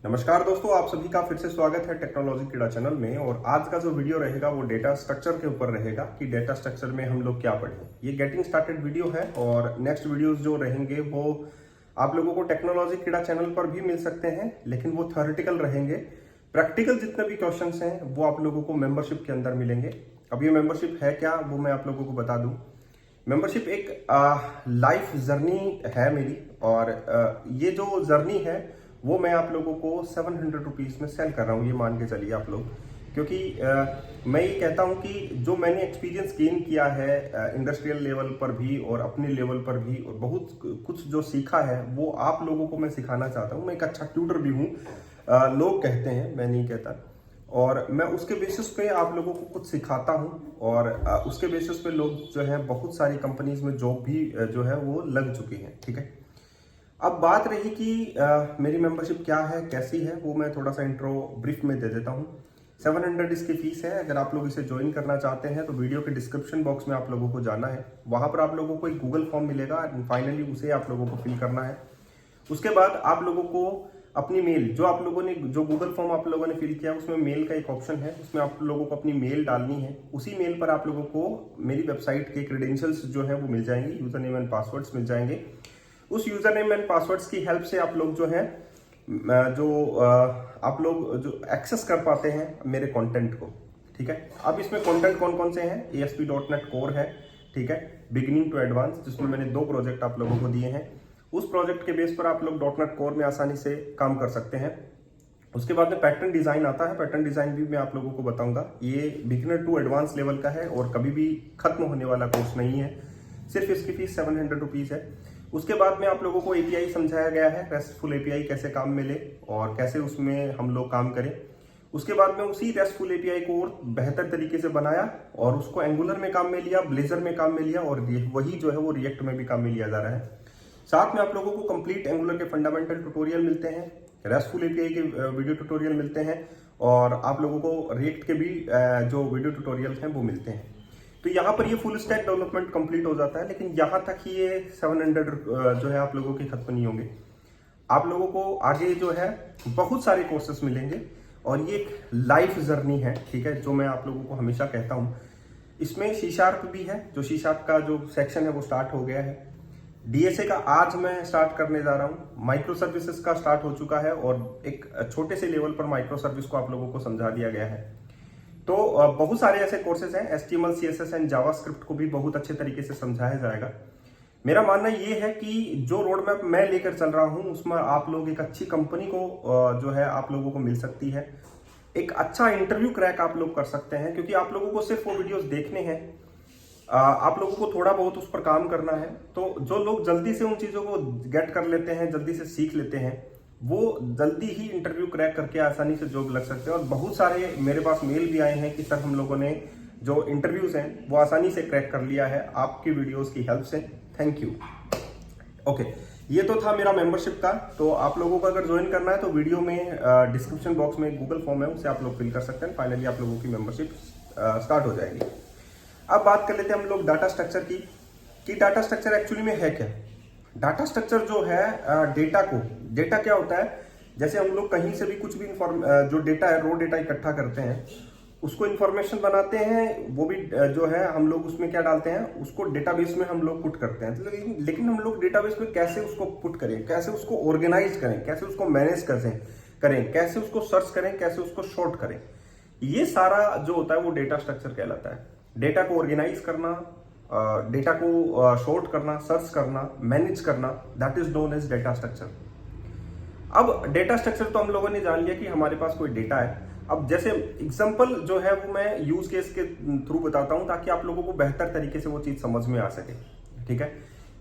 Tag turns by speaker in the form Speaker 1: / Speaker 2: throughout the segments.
Speaker 1: नमस्कार दोस्तों, आप सभी का फिर से स्वागत है टेक्नोलॉजी कीड़ा चैनल में। और आज का जो वीडियो रहेगा वो डेटा स्ट्रक्चर के ऊपर रहेगा कि डेटा स्ट्रक्चर में हम लोग क्या पढ़ें। ये गेटिंग स्टार्टेड वीडियो है और नेक्स्ट वीडियोस जो रहेंगे वो आप लोगों को टेक्नोलॉजी कीड़ा चैनल पर भी मिल सकते हैं, लेकिन वो थ्योरेटिकल रहेंगे। प्रैक्टिकल जितने भी क्वेश्चंस हैं वो आप लोगों को मेंबरशिप के अंदर मिलेंगे। अब ये मेंबरशिप है क्या वो मैं आप लोगों को बता दूं। मेंबरशिप एक लाइफ जर्नी है मेरी, और ये जो जर्नी है वो मैं आप लोगों को 700 रुपीज़ में सेल कर रहा हूँ। ये मान के चलिए आप लोग, क्योंकि मैं ये कहता हूँ कि जो मैंने एक्सपीरियंस गेन किया है इंडस्ट्रियल लेवल पर भी और अपने लेवल पर भी, और बहुत कुछ जो सीखा है वो आप लोगों को मैं सिखाना चाहता हूँ। मैं एक अच्छा ट्यूटर भी हूँ, लोग कहते हैं, मैं नहीं कहता। और मैं उसके बेसिस पे आप लोगों को कुछ सिखाता हूँ, और उसके बेसिस पे लोग जो है बहुत सारी कंपनीज में जॉब भी जो है वो लग चुकी हैं। ठीक है, अब बात रही कि मेरी मेंबरशिप क्या है, कैसी है, वो मैं थोड़ा सा इंट्रो ब्रीफ में दे देता हूँ। 700 इसकी फीस है। अगर आप लोग इसे ज्वाइन करना चाहते हैं तो वीडियो के डिस्क्रिप्शन बॉक्स में आप लोगों को जाना है, वहां पर आप लोगों को एक गूगल फॉर्म मिलेगा, फाइनली उसे आप लोगों को फिल करना है। उसके बाद आप लोगों को अपनी मेल, जो आप लोगों ने जो गूगल फॉर्म आप लोगों ने फिल किया उसमें मेल का एक ऑप्शन है, उसमें आप लोगों को अपनी मेल डालनी है। उसी मेल पर आप लोगों को मेरी वेबसाइट के क्रेडेंशियल्स जो है वो मिल जाएंगे, यूजर नेम एंड पासवर्ड्स मिल जाएंगे। उस यूजर नेम एंड पासवर्ड्स की हेल्प से आप लोग जो है आप लोग जो एक्सेस कर पाते हैं मेरे कंटेंट को। ठीक है, अब इसमें कंटेंट कौन कौन से हैं? ASP.NET कोर है, ठीक है, बिगिनिंग टू एडवांस, जिसमें मैंने 2 प्रोजेक्ट आप लोगों को दिए हैं। उस प्रोजेक्ट के बेस पर आप लोग .NET कोर में आसानी से काम कर सकते हैं। उसके बाद में पैटर्न डिजाइन आता है, पैटर्न डिजाइन भी मैं आप लोगों को बताऊंगा। ये बिगिनर टू एडवांस लेवल का है और कभी भी खत्म होने वाला कोर्स नहीं है। सिर्फ इसकी फीस 700 रुपीज है। उसके बाद में आप लोगों को API समझाया गया है, रेस्टफुल API कैसे काम मिले और कैसे उसमें हम लोग काम करें। उसके बाद में उसी रेस्टफुल API को और बेहतर तरीके से बनाया और उसको एंगुलर में काम में लिया, ब्लेजर में काम में लिया, और वही जो है वो रिएक्ट में भी काम में लिया जा रहा है। साथ में आप लोगों को कंप्लीट एंगुलर के फंडामेंटल ट्यूटोरियल मिलते हैं, रेस्टफुल API के वीडियो ट्यूटोरियल मिलते हैं, और आप लोगों को रिएक्ट के भी जो वीडियो ट्यूटोरियल हैं वो मिलते हैं। तो यहाँ पर ये फुल स्टैक डेवलपमेंट कंप्लीट हो जाता है। लेकिन यहाँ तक ही ये 700 जो है आप लोगों के खत्म नहीं होंगे। आप लोगों को आगे जो है बहुत सारे कोर्सेस मिलेंगे, और ये एक लाइफ जर्नी है। ठीक है, जो मैं आप लोगों को हमेशा कहता हूँ। इसमें C# भी है, जो C# का जो सेक्शन है वो स्टार्ट हो गया है। DSA का आज मैं स्टार्ट करने जा रहा हूँ। माइक्रो सर्विसेज का स्टार्ट हो चुका है, और एक छोटे से लेवल पर माइक्रो सर्विस को आप लोगों को समझा दिया गया है। तो बहुत सारे ऐसे कोर्सेज हैं। HTML CSS एंड जावास्क्रिप्ट को भी बहुत अच्छे तरीके से समझाया जाएगा। मेरा मानना ये है कि जो रोड मैप मैं लेकर चल रहा हूं उसमें आप लोग एक अच्छी कंपनी को जो है आप लोगों को मिल सकती है। एक अच्छा इंटरव्यू क्रैक आप लोग कर सकते हैं, क्योंकि आप लोगों को सिर्फ वो वीडियोस देखने हैं, आप लोगों को थोड़ा बहुत उस पर काम करना है। तो जो लोग जल्दी से उन चीजों को गेट कर लेते हैं, जल्दी से सीख लेते हैं, वो जल्दी ही इंटरव्यू क्रैक करके आसानी से जॉब लग सकते हैं। और बहुत सारे मेरे पास मेल भी आए हैं कि सर हम लोगों ने जो इंटरव्यूज हैं वो आसानी से क्रैक कर लिया है आपकी वीडियोस की हेल्प से। Thank you. ओके, ये तो था मेरा मेंबरशिप का। तो आप लोगों को अगर ज्वाइन करना है तो वीडियो में डिस्क्रिप्शन बॉक्स में गूगल फॉर्म है, उसे आप लोग फिल कर सकते हैं। फाइनली आप लोगों की मेंबरशिप स्टार्ट हो जाएगी। अब बात कर लेते हैं हम लोग डाटा स्ट्रक्चर की, कि डाटा स्ट्रक्चर एक्चुअली में है क्या। डाटा स्ट्रक्चर जो है डेटा क्या होता है, जैसे हम लोग कहीं से भी कुछ भी जो डेटा है, रो डेटा इकट्ठा करते हैं, उसको इन्फॉर्मेशन बनाते हैं, वो भी जो है हम लोग उसमें क्या डालते हैं, उसको डेटाबेस में हम लोग पुट करते हैं। लेकिन हम लोग डेटाबेस में कैसे उसको पुट करें, कैसे उसको ऑर्गेनाइज करें, कैसे उसको मैनेज करें, कैसे उसको सर्च करें, कैसे उसको शॉर्ट करें, ये सारा जो होता है वो डेटा स्ट्रक्चर कहलाता है। डेटा को ऑर्गेनाइज करना, डेटा को शॉर्ट करना, सर्च करना, मैनेज करना, that is known as data structure. अब डेटा स्ट्रक्चर तो हम लोगों ने जान लिया कि हमारे पास कोई डेटा है। अब जैसे एग्जांपल जो है वो मैं यूज केस के थ्रू बताता हूं, ताकि आप लोगों को बेहतर तरीके से वो चीज समझ में आ सके। ठीक है,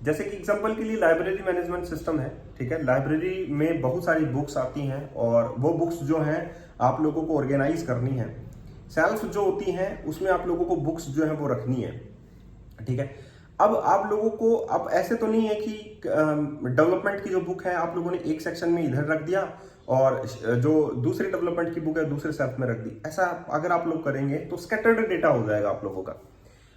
Speaker 1: जैसे कि एग्जांपल के लिए लाइब्रेरी मैनेजमेंट सिस्टम है। ठीक है, लाइब्रेरी में बहुत सारी बुक्स आती हैं, और वो बुक्स जो हैं आप लोगों को ऑर्गेनाइज करनी है। सेल्फ जो होती हैं उसमें आप लोगों को बुक्स जो है वो रखनी है। ठीक है, अब आप लोगों को, अब ऐसे तो नहीं है कि डेवलपमेंट की जो बुक है आप लोगों ने एक सेक्शन में इधर रख दिया और जो दूसरे डेवलपमेंट की बुक है दूसरे सेल्फ में रख दी। ऐसा अगर आप लोग करेंगे तो स्कैटर्ड डेटा हो जाएगा आप लोगों का,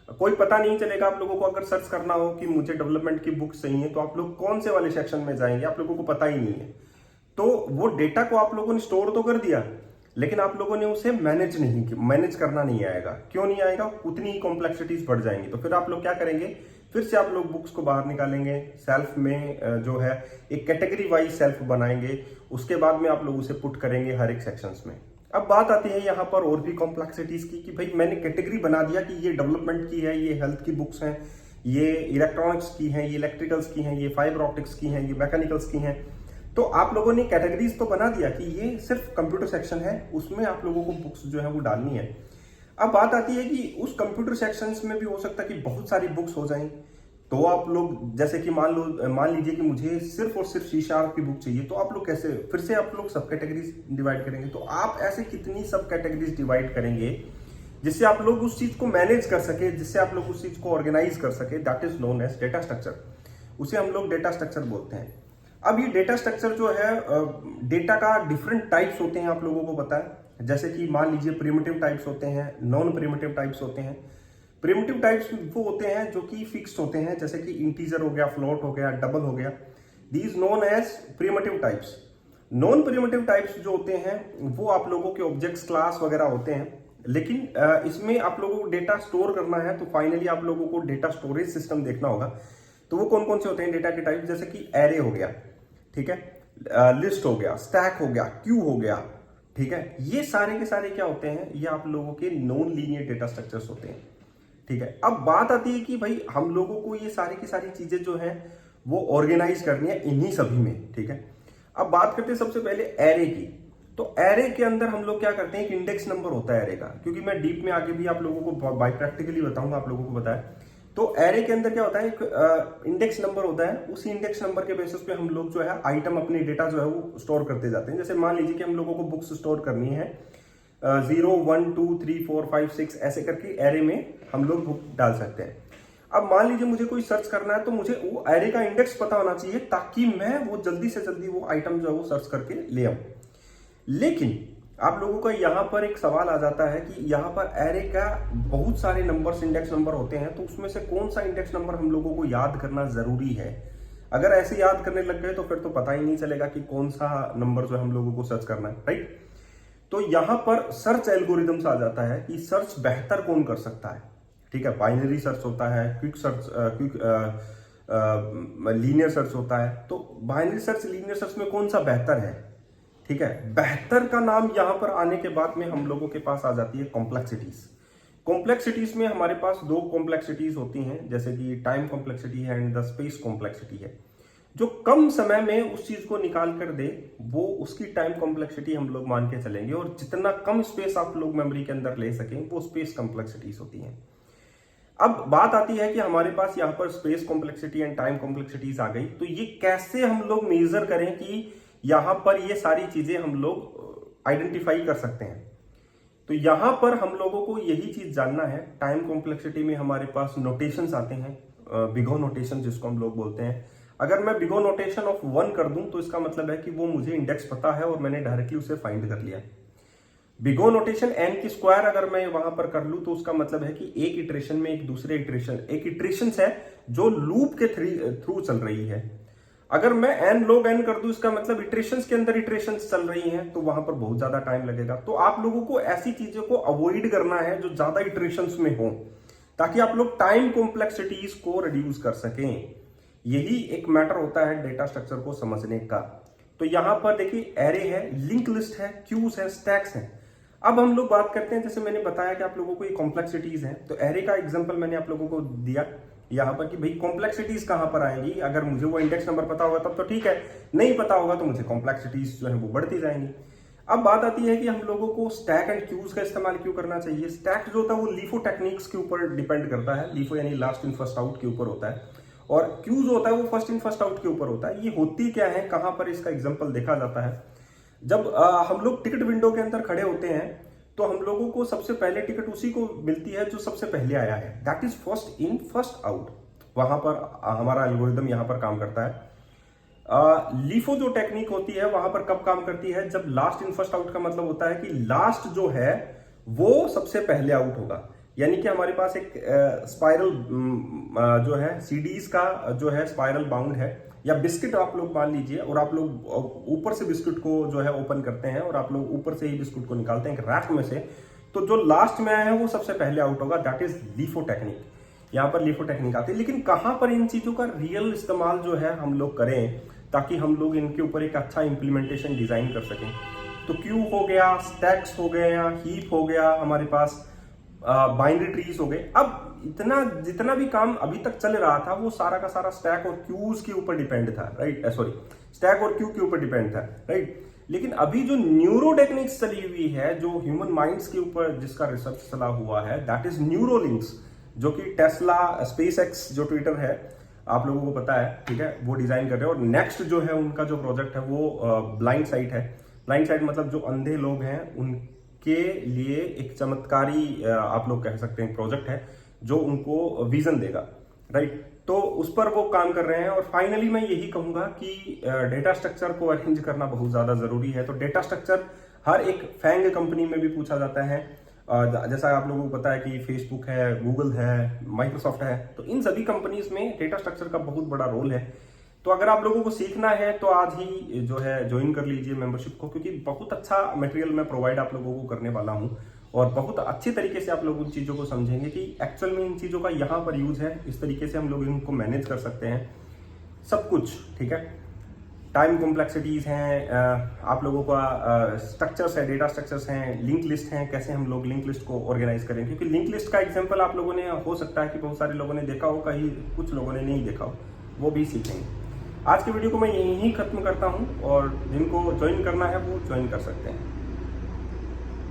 Speaker 1: कोई पता नहीं चलेगा। आप लोगों को अगर सर्च करना हो कि मुझे डेवलपमेंट की बुक चाहिए तो आप लोग कौन से वाले सेक्शन में जाएंगे, आप लोगों को पता ही नहीं है। तो वो डेटा को आप लोगों ने स्टोर तो कर दिया, लेकिन आप लोगों ने उसे मैनेज करना नहीं आएगा। क्यों नहीं आएगा? उतनी ही कॉम्प्लेक्सिटीज बढ़ जाएंगी। तो फिर आप लोग क्या करेंगे, फिर से आप लोग बुक्स को बाहर निकालेंगे, सेल्फ में जो है एक कैटेगरी वाइज सेल्फ बनाएंगे, उसके बाद में आप लोग उसे पुट करेंगे हर एक सेक्शंस में। अब बात आती है यहाँ पर और भी कॉम्प्लेक्सिटीज की, कि भाई मैंने कैटेगरी बना दिया कि ये डेवलपमेंट की है, ये हेल्थ की बुक्स हैं, ये इलेक्ट्रॉनिक्स की हैं, ये इलेक्ट्रिकल्स की हैं, ये फाइबर ऑप्टिक्स की हैं, ये मैकेनिकल्स की हैं। तो आप लोगों ने कैटेगरीज तो बना दिया कि ये सिर्फ कंप्यूटर सेक्शन है, उसमें आप लोगों को बुक्स जो है वो डालनी है। अब बात आती है कि उस कंप्यूटर सेक्शंस में भी हो सकता है कि बहुत सारी बुक्स हो जाएं। तो आप लोग जैसे कि मान लीजिए कि मुझे सिर्फ और सिर्फ C# की बुक चाहिए, तो आप लोग कैसे, फिर से आप लोग सब कैटेगरीज डिवाइड करेंगे। तो आप ऐसे कितनी सब कैटेगरीज डिवाइड करेंगे जिससे आप लोग उस चीज को मैनेज कर सके, जिससे आप लोग उस चीज को ऑर्गेनाइज कर सके। That is known as data structure. उसे हम लोग डेटा स्ट्रक्चर बोलते हैं। अब ये डेटा स्ट्रक्चर जो है, डेटा का डिफरेंट टाइप्स होते हैं, आप लोगों को पता है। जैसे कि मान लीजिए प्रिमिटिव टाइप्स होते हैं, नॉन प्रिमिटिव टाइप्स होते हैं। प्रिमिटिव टाइप्स वो होते हैं जो कि फिक्स्ड होते हैं, जैसे कि इंटीजर हो गया, फ्लोट हो गया, डबल हो गया। These known as primitive types. Non primitive types जो होते हैं वो आप लोगों के ऑब्जेक्ट्स क्लास वगैरह होते हैं, लेकिन इसमें आप लोगों को डेटा स्टोर करना है, तो फाइनली आप लोगों को डेटा स्टोरेज सिस्टम देखना होगा। तो वो कौन कौन से होते हैं डेटा के टाइप, जैसे कि एरे हो गया, ठीक है, लिस्ट हो गया, स्टैक हो गया, क्यू हो गया, ठीक है। ये सारे के सारे क्या होते हैं, ये आप लोगों के नॉन लीनियर डेटा स्ट्रक्चर्स होते हैं, ठीक है। अब बात आती है कि भाई हम लोगों को ये सारी की सारी चीजें जो है वो ऑर्गेनाइज करनी है इन्हीं सभी में, ठीक है। अब बात करते हैं सबसे पहले एरे की। तो एरे के अंदर हम लोग क्या करते हैं, एक इंडेक्स नंबर होता है एरे का, क्योंकि मैं डीप में आगे भी आप लोगों को बाय प्रैक्टिकली बताऊंगा, आप लोगों को पता है। तो एरे के अंदर क्या होता है, एक इंडेक्स नंबर होता है। उसी इंडेक्स नंबर के बेसिस पे हम लोग जो है आइटम, अपनी डेटा जो है वो स्टोर करते जाते हैं। जैसे मान लीजिए कि हम लोगों को बुक्स स्टोर करनी है 0 1 2 3 4 5 6 ऐसे करके एरे में हम लोग बुक डाल सकते हैं। अब मान लीजिए मुझे कोई सर्च करना है, तो मुझे वो एरे का इंडेक्स पता होना चाहिए, ताकि मैं वो जल्दी से जल्दी वो आइटम जो है वो सर्च करके ले आऊं। लेकिन आप लोगों का यहाँ पर एक सवाल आ जाता है कि यहाँ पर एरे का बहुत सारे नंबर्स, इंडेक्स नंबर होते हैं, तो उसमें से कौन सा इंडेक्स नंबर हम लोगों को याद करना जरूरी है। अगर ऐसे याद करने लग गए तो फिर तो पता ही नहीं चलेगा कि कौन सा नंबर जो हम लोगों को सर्च करना है, राइट। तो यहां पर सर्च एल्गोरिदम्स आ जाता है कि सर्च बेहतर कौन कर सकता है, ठीक है। बाइनरी सर्च होता है, क्विक सर्च, लीनियर सर्च होता है। तो बाइनरी सर्च, लीनियर सर्च में कौन सा बेहतर है, ठीक है। बेहतर का नाम यहां पर आने के बाद में हम लोगों के पास आ जाती है कॉम्प्लेक्सिटीज। कॉम्प्लेक्सिटीज में हमारे पास दो कॉम्प्लेक्सिटीज होती हैं, जैसे कि टाइम कॉम्प्लेक्सिटी है एंड द स्पेस कॉम्प्लेक्सिटी है। जो कम समय में उस चीज को निकाल कर दे वो उसकी टाइम कॉम्प्लेक्सिटी हम लोग मान के चलेंगे, और जितना कम स्पेस आप लोग मेमोरी के अंदर ले सकें वो स्पेस कॉम्प्लेक्सिटीज होती हैं। अब बात आती है कि हमारे पास यहाँ पर space complexity and time complexities आ गई, तो ये कैसे हम लोग मेजर करें कि यहां पर ये सारी चीजें हम लोग आइडेंटिफाई कर सकते हैं। तो यहां पर हम लोगों को यही चीज जानना है। टाइम कॉम्प्लेक्सिटी में हमारे पास नोटेशंस आते हैं, बिगो नोटेशन जिसको हम लोग बोलते हैं। अगर मैं बिगो नोटेशन ऑफ 1 कर दूं तो इसका मतलब है कि वो मुझे इंडेक्स पता है और मैंने डायरेक्टली उसे फाइंड कर लिया। बिगो नोटेशन n की स्क्वायर अगर मैं वहां पर कर लूं तो उसका मतलब है कि एक इटरेशन में एक दूसरे इटरेशन, एक इटरेशन है जो लूप के थ्रू चल रही है। अगर मैं n log n कर दूं, इसका मतलब इटरेशंस के अंदर इटरेशंस चल रही हैं, तो वहां पर बहुत ज्यादा टाइम लगेगा। तो आप लोगों को ऐसी चीजों को अवॉइड करना है जो ज्यादा इटरेशंस में हो, ताकि आप लोग टाइम कॉम्प्लेक्सिटीज को रिड्यूस कर सकें। यही एक मैटर होता है डेटा स्ट्रक्चर को समझने का। तो यहां पर देखिए एरे है, लिंक लिस्ट है, क्यूज है, स्टैक्स है। अब हम लोग बात करते हैं, जैसे मैंने बताया कि आप लोगों को ये कॉम्प्लेक्सिटीज है, तो एरे का एग्जांपल मैंने आप लोगों को दिया यहाँ पर कि भाई कॉम्प्लेक्सिटीज कहां पर आएंगी। अगर मुझे वो इंडेक्स नंबर पता होगा तब तो ठीक है, नहीं पता होगा तो मुझे कॉम्प्लेक्सिटीज जो है वो बढ़ती जाएंगी। अब बात आती है कि हम लोगों को स्टैक एंड क्यूज का इस्तेमाल क्यों करना चाहिए। स्टैक जो होता है वो लीफो टेक्निक्स के ऊपर डिपेंड करता है। लीफो यानी लास्ट इन फर्स्ट आउट के ऊपर होता है, और क्यूज होता है वो फर्स्ट इन फर्स्ट आउट के ऊपर होता है। ये होती क्या है, कहां पर इसका एग्जांपल देखा जाता है। जब हम लोग टिकट विंडो के अंदर खड़े होते हैं तो हम लोगों को सबसे पहले टिकट उसी को मिलती है जो सबसे पहले आया है, that is first in first out. वहां पर हमारा एल्गोरिदम यहां पर काम करता है। लीफो जो टेक्निक होती है वहां पर कब काम करती है, जब लास्ट इन फर्स्ट आउट का मतलब होता है कि लास्ट जो है वो सबसे पहले आउट होगा। यानी कि हमारे पास एक स्पाइरल जो है, सीडीज का जो है स्पाइरल बाउंड है, या बिस्किट आप लोग मान लीजिए, और आप लोग ऊपर से बिस्कुट को जो है ओपन करते हैं और आप लोग ऊपर से ही बिस्कुट को निकालते हैं एक रैक में से, तो जो लास्ट में आया है वो सबसे पहले आउट होगा। That is LIFO technique. यहाँ पर लीफो टेक्निक आती है। लेकिन कहां पर इन चीजों का रियल इस्तेमाल जो है हम लोग करें ताकि हम लोग इनके ऊपर एक अच्छा इंप्लीमेंटेशन डिजाइन कर सकें। तो क्यू हो गया, स्टैक्स हो गए, या हीप हो गया, हमारे पास बाइनरी ट्रीज हो गए। अब इतना जितना भी काम अभी तक चल रहा था वो सारा का सारा स्टैक और क्यूज के ऊपर डिपेंड था, राइट? सॉरी, स्टैक और क्यू के ऊपर डिपेंड था, राइट? लेकिन अभी जो न्यूरो टेक्निक्स चली हुई है, जो ह्यूमन माइंड्स के ऊपर जिसका रिसर्च चला हुआ है, दैट इज न्यूरोलिंक्स, जो कि टेस्ला, स्पेसएक्स जो ट्विटर है, आप लोगों को पता है, ठीक है, वो डिजाइन कर रहे हैं। और नेक्स्ट जो है उनका जो प्रोजेक्ट है वो ब्लाइंड साइट है। ब्लाइंड साइट मतलब जो अंधे लोग हैं उनके लिए एक चमत्कारी आप लोग कह सकते हैं प्रोजेक्ट है जो उनको विजन देगा, राइट? तो उस पर वो काम कर रहे हैं। और फाइनली मैं यही कहूंगा कि डेटा स्ट्रक्चर को अरेंज करना बहुत ज्यादा जरूरी है। तो डेटा स्ट्रक्चर हर एक फैंग कंपनी में भी पूछा जाता है। जैसा आप लोगों को पता है कि फेसबुक है, गूगल है, माइक्रोसॉफ्ट है, तो इन सभी कंपनीज में डेटा स्ट्रक्चर का बहुत बड़ा रोल है। तो अगर आप लोगों को सीखना है तो आज ही जो है ज्वाइन कर लीजिए मेंबरशिप को, क्योंकि बहुत अच्छा मटेरियल मैं प्रोवाइड आप लोगों को करने वाला हूं और बहुत अच्छे तरीके से आप लोग उन चीज़ों को समझेंगे कि एक्चुअल में इन चीज़ों का यहाँ पर यूज है, इस तरीके से हम लोग इनको मैनेज कर सकते हैं सब कुछ, ठीक है? टाइम कॉम्प्लेक्सिटीज हैं, आप लोगों का स्ट्रक्चर्स है, डेटा स्ट्रक्चर्स हैं, लिंक लिस्ट हैं, कैसे हम लोग लिंक लिस्ट को ऑर्गेनाइज करें। क्योंकि लिंक लिस्ट का एग्जांपल आप लोगों ने हो सकता है कि बहुत सारे लोगों ने देखा हो, कहीं कुछ लोगों ने नहीं देखा हो, वो भी सीखेंगे। आज की वीडियो को मैं यहीं खत्म करता हूँ और जिनको ज्वाइन करना है वो ज्वाइन कर सकते हैं।